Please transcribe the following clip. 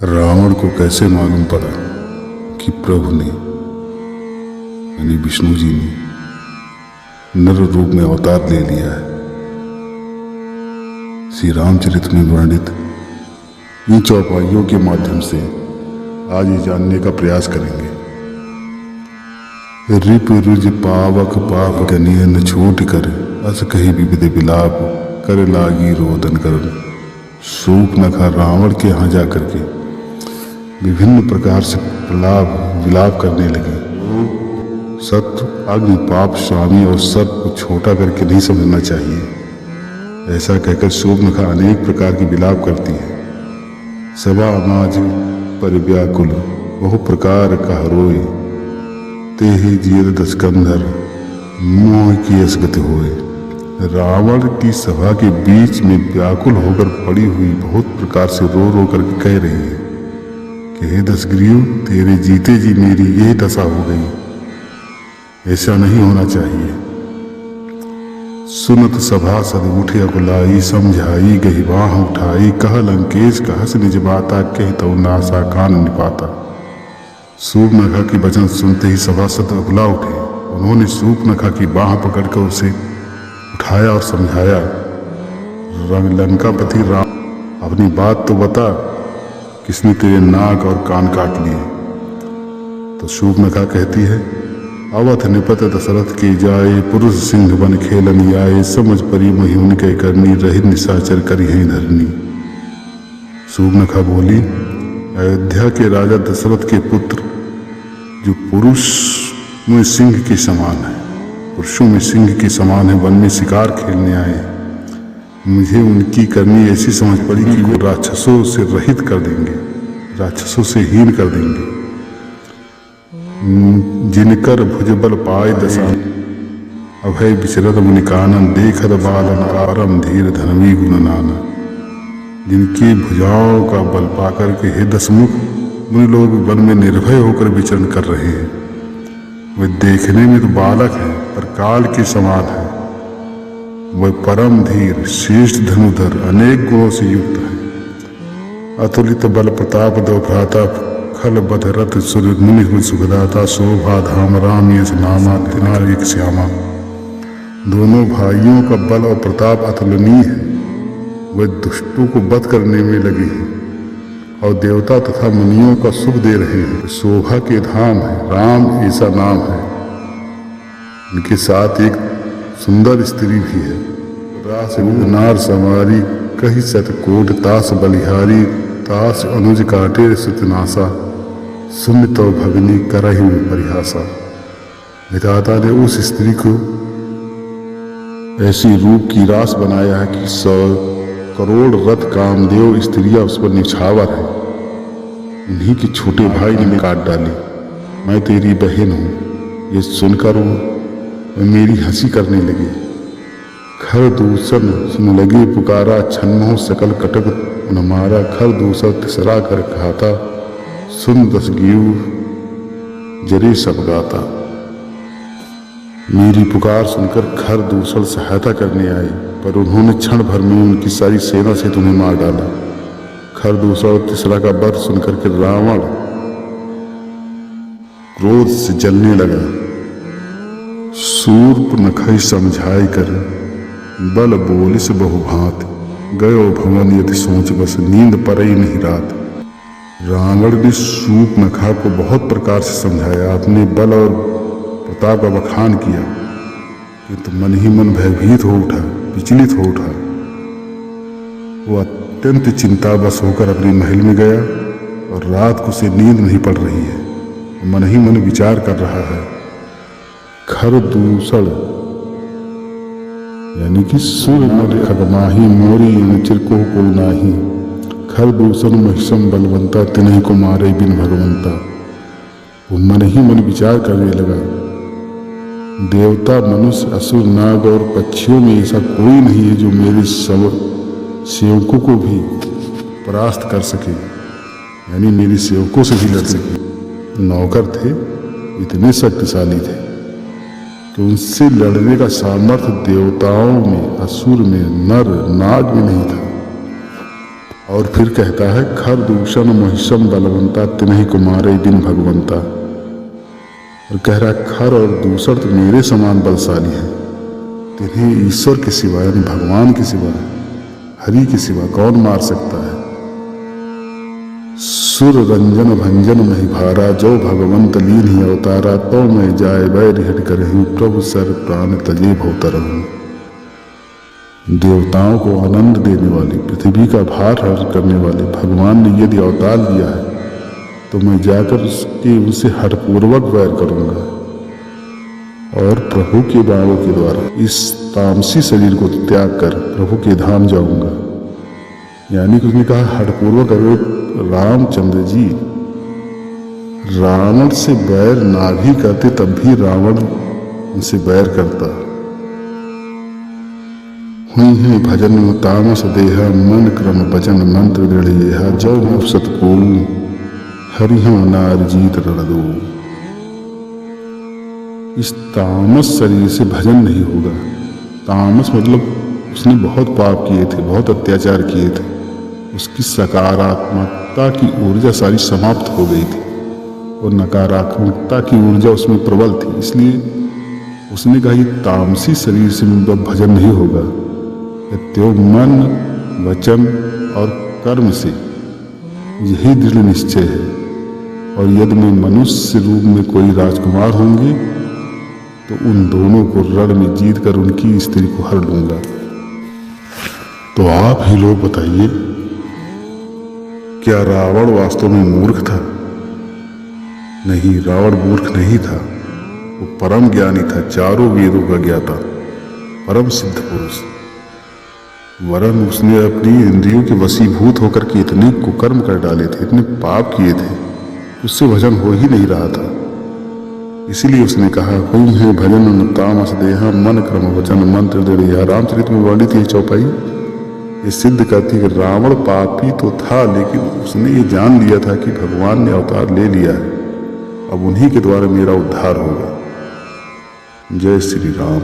रावण को कैसे मालूम पड़ा कि प्रभु ने यानी विष्णु जी ने नर रूप में अवतार ले लिया है। श्री रामचरित में वर्णित इन चौपाइयों के माध्यम से आज ये जानने का प्रयास करेंगे। रिप रुज पावक पाप गनिय न छूट कर अस कही विविध विलाप कर लागी रोदन कर। सूप नखा रावण के यहाँ जा करके विभिन्न प्रकार से विलाप करने लगे। सत्य अग्नि पाप स्वामी और सर्प को छोटा करके नहीं समझना चाहिए। ऐसा कहकर शोभनखा अनेक प्रकार की विलाप करती है। सभा अनाज पर व्याकुल बहु प्रकार का रोए ते ही जीर दस्कंधर मोह की असगत होए। रावण की सभा के बीच में व्याकुल होकर पड़ी हुई बहुत प्रकार से रो रो कर कह रही है कि हे दशग्रीव, तेरे जीते जी मेरी यही दशा हो गई। ऐसा नहीं होना चाहिए। सुनत सभा सद उठे अकुलाई समझाई गही बाह उठाई कह लंकेश कहस निज बाता कह तो नासा कान निपाता। शूर्पणखा की वचन सुनते ही सभासद अकुला उठे। उन्होंने शूर्पणखा की बाह पकड़कर उसे उठाया और समझाया, लंकापति राम, अपनी बात तो बता, किसने तेरे नाक और कान काट लिए। तो शूर्पणखा कहती है, अवध निपत दशरथ के जाए पुरुष सिंह बन खेलन आए समझ परी मही उनके करनी रही निशाचर करी है धरनी। शूर्पणखा बोली, अयोध्या के राजा दशरथ के पुत्र जो पुरुष में सिंह के समान है, पुरुषों में सिंह के समान है, वन में शिकार खेलने आए। मुझे उनकी करनी ऐसी समझ पड़ी कि वो राक्षसों से रहित कर देंगे, राक्षसों से हीन कर देंगे। जिनकर भुजबल पाए दशा अभय विचरत मुनिकानन देखत बालन आरम धीर धनवी गुणनाना। जिनकी भुजाओं का बल पाकर के हे दशमुख मुनि लोग वन में निर्भय होकर विचरण कर रहे हैं। वे देखने में तो बालक है पर काल के समान है। वह परम धीर श्रेष्ठ धनुधर अनेक गुणों से युक्त है। अतुलित बल प्रताप दो भ्राता खल बध रथ सुर मुनि सुखदाता शोभा धाम राम यश नामा तिनार एक श्यामा। दोनों भाइयों का बल और प्रताप अतुलनीय है। वह दुष्टों को वध करने में लगे हैं और देवता तथा मुनियों का सुख दे रहे हैं। शोभा के धाम है, राम ऐसा नाम है। इनके साथ एक सुंदर स्त्री भी है। रास नार सवारी कही सतकोट तास बलिहारी तास अनुज काटे सतनासा सुन तो भगनी करही में परिहासा। विधाता ने उस स्त्री को ऐसी रूप की रास बनाया है कि 100 करोड़ रथ कामदेव स्त्रियां उस पर निछावर है। उन्हीं के छोटे भाई ने मैं काट डाली। मैं तेरी बहन हूँ। ये सुनकर वो मेरी हंसी करने लगे। खर दूषण सुन लगे पुकारा छन्मो सकल कटक उन्मारा। खर दूसर तिसरा कर कहता सुन दशग्रीव जरे सब गाता। मेरी पुकार सुनकर खर दूसर सहायता करने आए पर उन्होंने क्षण भर में उनकी सारी सेना से तुम्हें मार डाला। खर दूसरा और तीसरा का वध सुनकर के रावण क्रोध से जलने लगा। शूर्पणखा समझाई कर बल बोलिस बहुभांत गयो भवन यति सोच बस नींद परई नहीं रात। रावण ने शूर्पणखा को बहुत प्रकार से समझाया, अपने बल और प्रताप का बखान किया, किंतु मन ही मन भयभीत हो उठा, विचलित हो उठा। वो अत्यंत चिंतावश होकर अपने महल में गया और रात को उसे नींद नहीं पड़ रही है। मन ही मन विचार कर रहा है। खर दूसर यानी कि सुर मर खगमाही मोरी चिरको को नाही। खर दूसर महिषम बलवंता तिन्हीं को मारे बिन भगवंता। वो मन ही मन विचार करने लगा, देवता मनुष्य असुर नाग और पक्षियों में ऐसा कोई नहीं है जो मेरे सब सेवकों को भी परास्त कर सके, यानी मेरे सेवकों से भी लड़ सके। नौकर थे, इतने शक्तिशाली थे कि उनसे लड़ने का सामर्थ्य देवताओं में, असुर में, नर नाग में नहीं था। और फिर कहता है, खर दूषण महिषम बलवंता तिन्हि कुमारे दिन भगवंता। और कह रहा है खर और दूषण तो मेरे समान बलशाली है, तिन्हें ईश्वर के सिवा यानी भगवान के सिवा, हरि के सिवा कौन मार सकता है। सुर रंजन भंजन मही भारा, जो भगवंत लीन ही अवतारा, तो मैं जाए बैर हट करहूँ, प्रभु सर प्राण तजे भवतरहूँ। देवताओं को आनंद देने वाले, पृथ्वी का भार हर करने वाले भगवान ने यदि अवतार लिया है तो मैं जाकर उनसे हठपूर्वक वैर करूंगा और प्रभु के बाणों के द्वारा इस तामसी शरीर को त्याग कर प्रभु के धाम जाऊंगा। यानी कि उसने कहा हठपूर्वक। अगर रामचंद्र जी रावण से बैर ना भी करते तब भी रावण उनसे बैर करता। हुई है भजन तामस देहा, मन क्रम भजन मंत्र दृढ़ येहा, जो नफसत को हरिहम नार जीत रण दो। इस तामस शरीर से भजन नहीं होगा। तामस मतलब उसने बहुत पाप किए थे, बहुत अत्याचार किए थे, उसकी सकारात्मकता की ऊर्जा सारी समाप्त हो गई थी और नकारात्मकता की ऊर्जा उसमें प्रबल थी। इसलिए उसने कहा ये तामसी शरीर से भजन नहीं होगा। त्यो मन वचन और कर्म से यही दृढ़ निश्चय है। और यदि मैं मनुष्य रूप में कोई राजकुमार होंगे तो उन दोनों को रण में जीत कर उनकी स्त्री को हर लूंगा। तो आप ही लोग बताइए, क्या रावण वास्तव में मूर्ख था? नहीं, रावण मूर्ख नहीं था। वो परम ज्ञानी था, चारों वेदों का ज्ञाता, परम सिद्ध पुरुष। वरन उसने अपनी इंद्रियों के वशीभूत होकर के इतने कुकर्म कर डाले थे, इतने पाप किए थे, उससे भजन हो ही नहीं रहा था। इसीलिए उसने कहा, हुई है भजन तामस देहा, मन क्रम वचन मंत्र दृढ़। रामचरित में वर्णित ये चौपाई ये सिद्ध करती है कि रावण पापी तो था, लेकिन उसने ये जान लिया था कि भगवान ने अवतार ले लिया है, अब उन्हीं के द्वारा मेरा उद्धार होगा। जय श्री राम।